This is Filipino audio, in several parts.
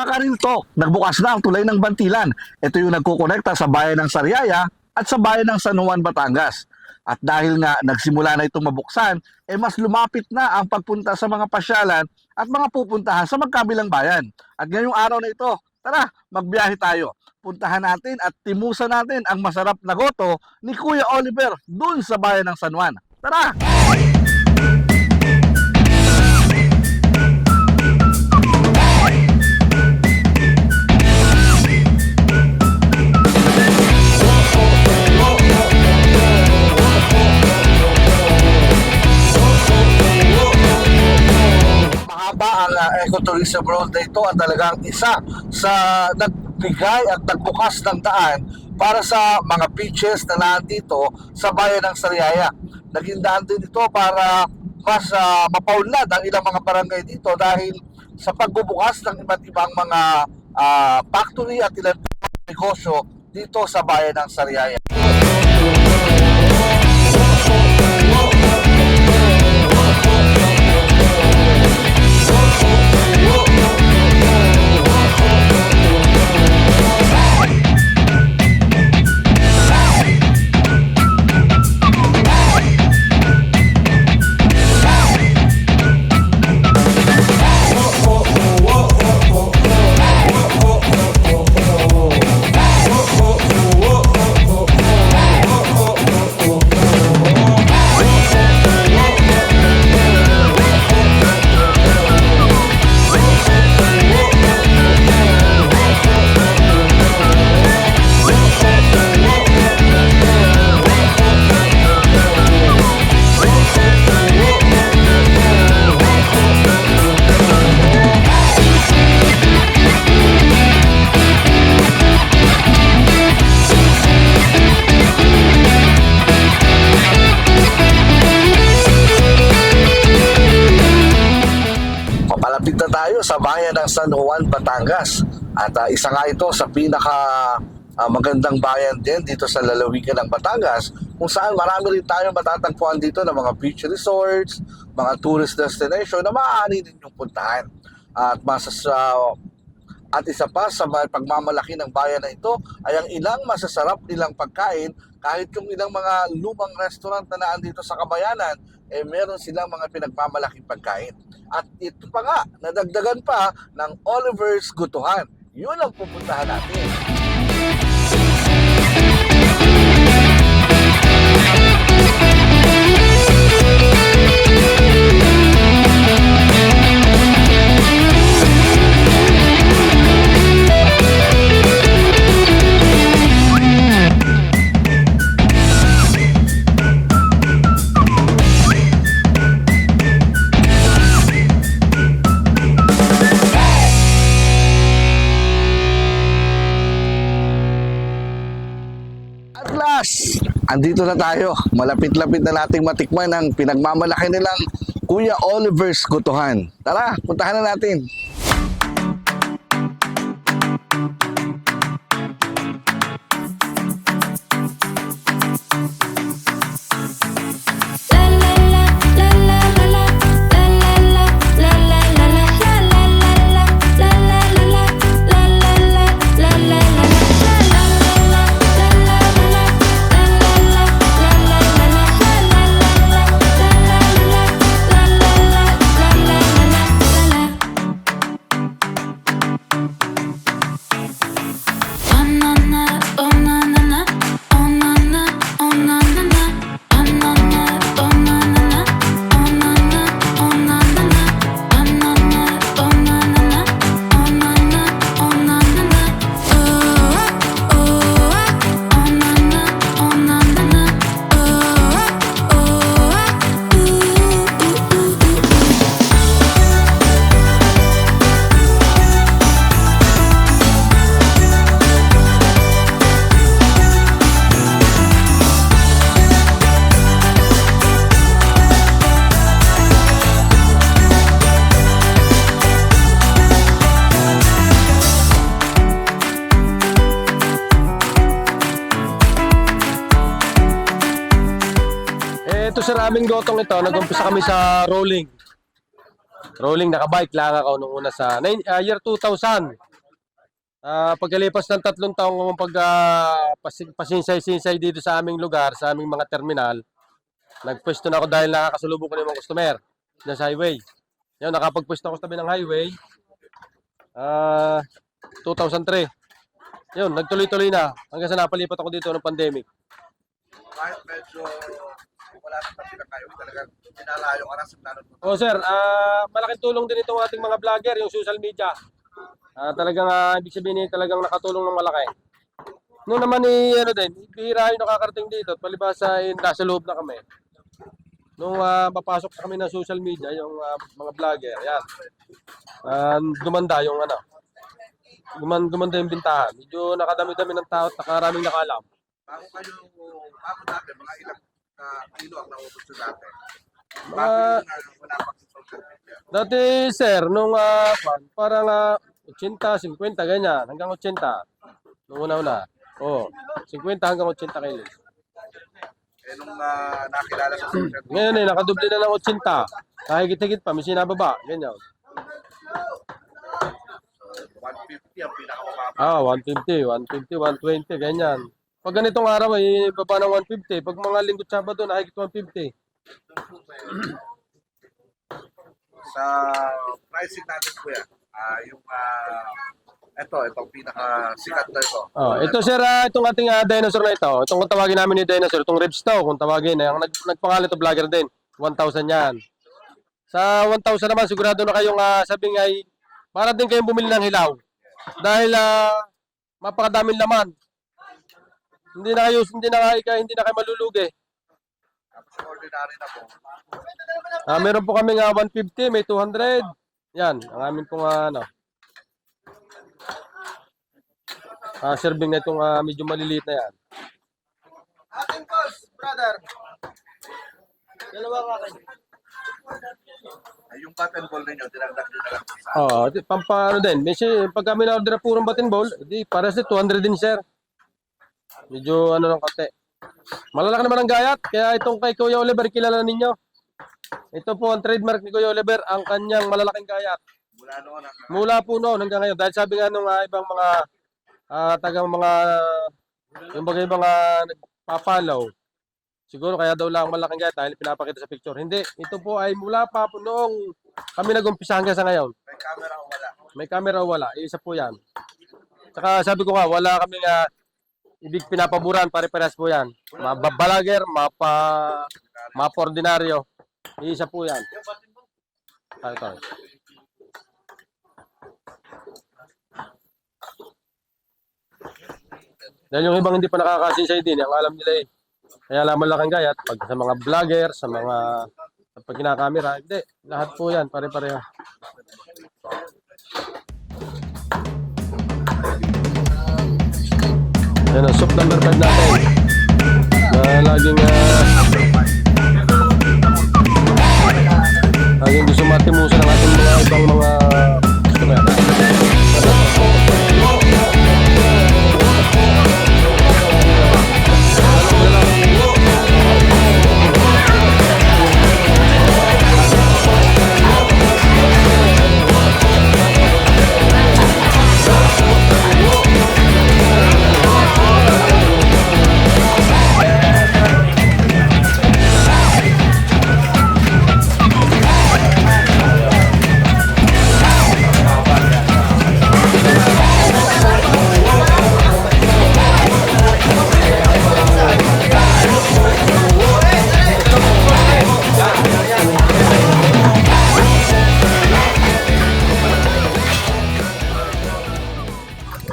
Mga karilto, nagbukas na ang tulay ng Bantilan. Ito yung nagkukonekta sa bayan ng Sariaya at sa bayan ng San Juan, Batangas. At dahil nga nagsimula na itong mabuksan, mas lumapit na ang pagpunta sa mga pasyalan at mga pupuntahan sa magkabilang bayan. At ngayong araw na ito, tara, magbiyahe tayo. Puntahan natin at timusan natin ang masarap na goto ni Kuya Oliver dun sa bayan ng San Juan. Tara! Ang ecotourism road na ito at talagang isa sa nagbigay at nagbukas ng daan para sa mga beaches na nandito sa bayan ng Sariaya. Naging daan din ito para mas mapaunlad ang ilang mga barangay dito dahil sa pagbubukas ng iba't ibang mga factory at ilang negosyo dito sa bayan ng Sariaya. Malapit na tayo sa bayan ng San Juan, Batangas. At isa nga ito sa pinaka magandang bayan din dito sa lalawigan ng Batangas, kung saan marami rin tayo matatagpuan dito ng mga beach resorts, mga tourist destination na maaari din yung puntahan. At isa pa sa pagmamalaki ng bayan na ito ay ang ilang masasarap nilang pagkain. Kahit yung ilang mga lumang restaurant na naandito sa kabayanan, meron silang mga pinagmamalaking pagkain. At ito pa nga, nadagdagan pa ng Oliver's Gutuhan. Yun ang pupuntahan natin. Andito na tayo. Malapit-lapit na nating matikman ang pinagmamalaki nilang Kuya Oliver's Gutuhan. Tara, puntahan na natin. Ito sa aming gotong ito, nag-umpisa kami sa rolling. Rolling, nakabike lang ako nung una sa year 2000. Pagkalipas ng 3 taong kung pasinsay-sinsay dito sa aming lugar, sa aming mga terminal, nagpwesto na ako dahil nakakasalubong ko ng mga customer dyan sa highway. Yun, nakapagpwesto ako sa tabi ng highway. 2003. Yun, nagtuloy-tuloy na hanggang sa napalipat ako dito ng pandemic. Kahit medyo wala sa tabi na kayo, talagang pinalayo ka na sa plano mo. Oh sir, malaking tulong din itong ating mga vlogger, yung social media. Talagang ibig sabihin talagang nakatulong ng malaki. Noon naman ano din, bihira yung nakakarating dito at palibasa nasa loob na kami. Nung mapasok na kami ng social media, yung mga vlogger, yan. Gumanda yung gumanda yung bintahan. Medyo nakadami-dami ng tao at nakaraming nakalam. Bago dati, mga ilang kilo ang naubos sa dati. Mga, Wala pa sa social media. dati sir, nung parang 80, 50, ganyan, hanggang 80. Nung una-una. Oo, 50 hanggang 80 kilos. Nung nakilala sa social media, Ngayon nakadoble na ng 80. Kahigit-higit pa, may sinababa, ganyan. 150 ang pinakamababa. 150, 120, ganyan. Pag ganitong araw ay baba ng 150. Pag mga linggo at Sabado, nakikit 150. Sa pricing natin kuya, yung itong pinaka-sikat na ito. Ito sir, itong ating dinosaur na ito. Itong kung tawagin namin ni dinosaur, itong ribs to, kung tawagin. Ang nagpangalan ito vlogger din. 1,000 yan. Sa 1,000 naman, sigurado na kayong sabing ay para din kayong bumili ng hilaw. Dahil mapakadaming laman. Hindi na kayo malulugi. Tapos ordinary na po. Meron po kami 150, may 200. Yan, ang amin pong serving na itong medyo maliliit na yan. Ating boss, brother. Dalawa ka kayo. Yung cotton ball ninyo, dinagdag nyo na lang sa Pampano din. Pag kami na-order na purong batin ball, di para sa 200 din sir. Medyo lang konti. Malalaki naman ang gayat, kaya itong kay Kuya Oliver, kilala ninyo. Ito po ang trademark ni Kuya Oliver, ang kanyang malalaking gayat. mula noon. Mula po noon hanggang ngayon. Dahil sabi nga nung ibang mga yung bagay mga nagpapalaw, siguro kaya daw lang malaking gayat dahil pinapakita sa picture. Hindi, ito po ay mula pa po noong kami nag-umpisa hanggang sa ngayon. May camera o wala? May camera o wala, isa po yan. Saka sabi ko nga, wala kaming ibig pinapaburan, pare-pares po yan. Mabalager, mapa-ordinaryo. Isa po yan. Ito. Dahil yung ibang hindi pa nakakasinsay din, ang alam nila kaya lamang lang ang gayat, pag sa mga vlogger, sa mga pag kinakamera, hindi. Lahat po yan, pare-pareho. Yan ang soup number 5 natin. Na laging gusto matimusan ng ating mga ibang mga customer.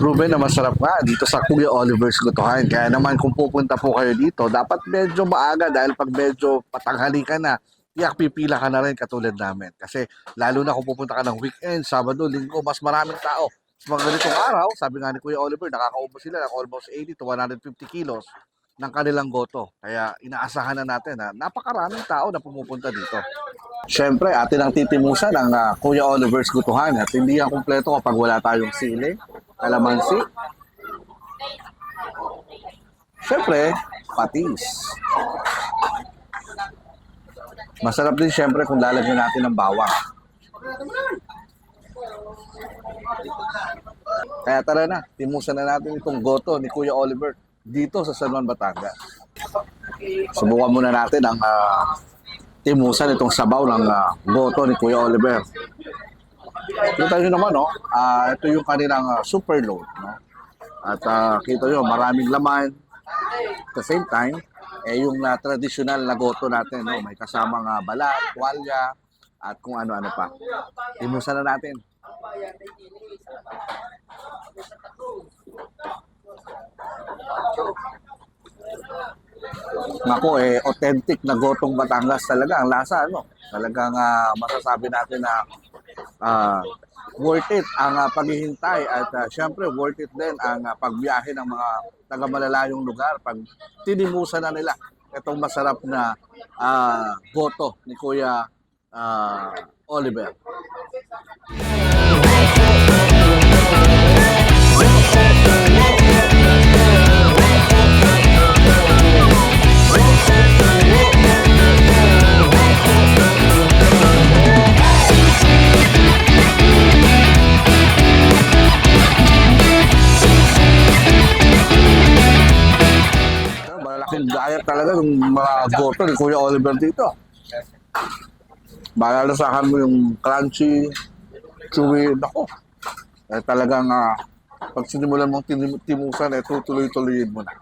Ruben, na masarap nga dito sa Kuya Oliver's Gotohan. Kaya naman kung pupunta po kayo dito, dapat medyo maaga dahil pag medyo patanghali ka na, tiyak pipila ka na rin katulad namin. Kasi lalo na kung pupunta ka ng weekend, Sabado, Linggo, mas maraming tao. Sa mga ganitong araw, sabi nga ni Kuya Oliver, nakakaubos sila ng almost 80 to 150 kilos ng kanilang goto. Kaya inaasahan na natin na napakaraming tao na pumupunta dito. Siyempre, atin ang titimusan ang Kuya Oliver's Gotohan at hindi yan kumpleto kapag wala tayong sili, kalamansi. Siyempre, patis. Masarap din siyempre kung lalagyan natin ng bawang. Kaya tara na, timusan na natin itong goto ni Kuya Oliver dito sa San Juan, Batangas. Subukan muna natin ang timusan itong sabaw ng goto ni Kuya Oliver. Kita nyo naman, no? Ito yung kanilang super load. No? At kita nyo, maraming laman. At the same time, yung traditional na goto natin, no? May kasamang balat, tuwalya, at kung ano-ano pa. Timusan na natin. Nako, authentic na gotong Batangas talaga ang lasa, ano? Talagang masasabi natin na worth it ang paghihintay at syempre worth it din ang pagbiyahe ng mga taga-malalayong lugar pag tinimusan na nila itong masarap na goto ni Kuya Oliver. Malaking diet talaga ng mga goto ni Kuya Oliver dito. Malalasahan mo yung crunchy, chewy, nako. Talagang pag sinimulan mong timusan, tutuloy-tuloyin mo na.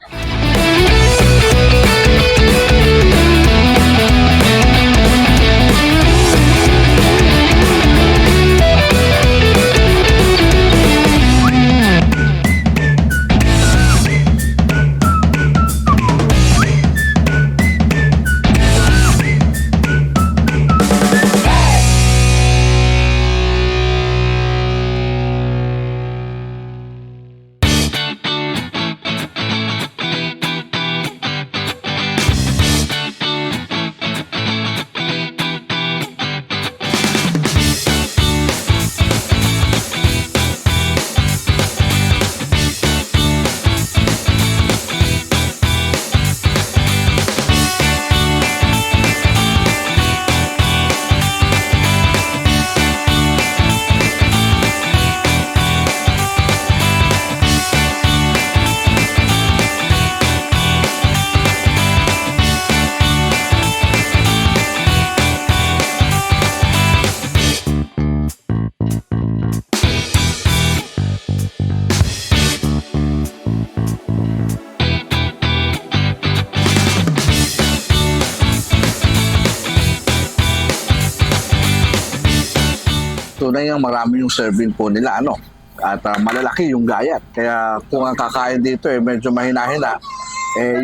Tunay ang marami yung serving po nila, ano? At malalaki yung gayat. Kaya kung ang kakain dito medyo mahina-hina,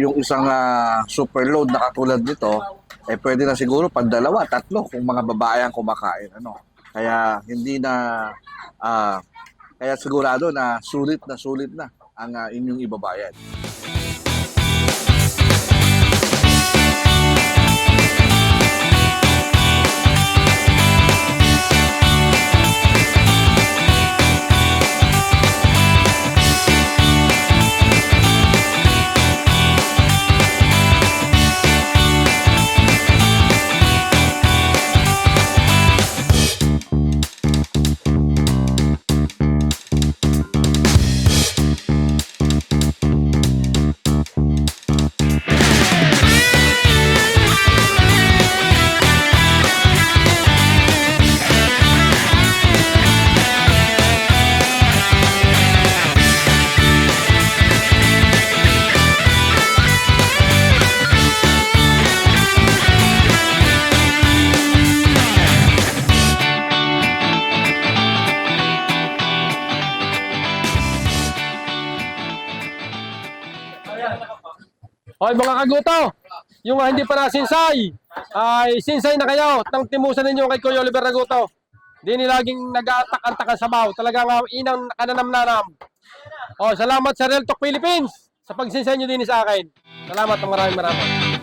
yung isang super load na katulad nito, pwede na siguro pang 2, 3 kung mga babae ang kumakain, ano? Kaya hindi na kaya sigurado na sulit na ang inyong ibabayad. Hoy mga kaguto, yung hindi pa nasinsay, ay sinsay na kayo. Timusan ninyo kay Kuya Oliver Raguto. Di ni laging nag-aatak-antak sa sabaw. Talagang inang kananam-nanam. Salamat sa Real Talk Philippines sa pagsinsay nyo din sa akin. Salamat ng maraming.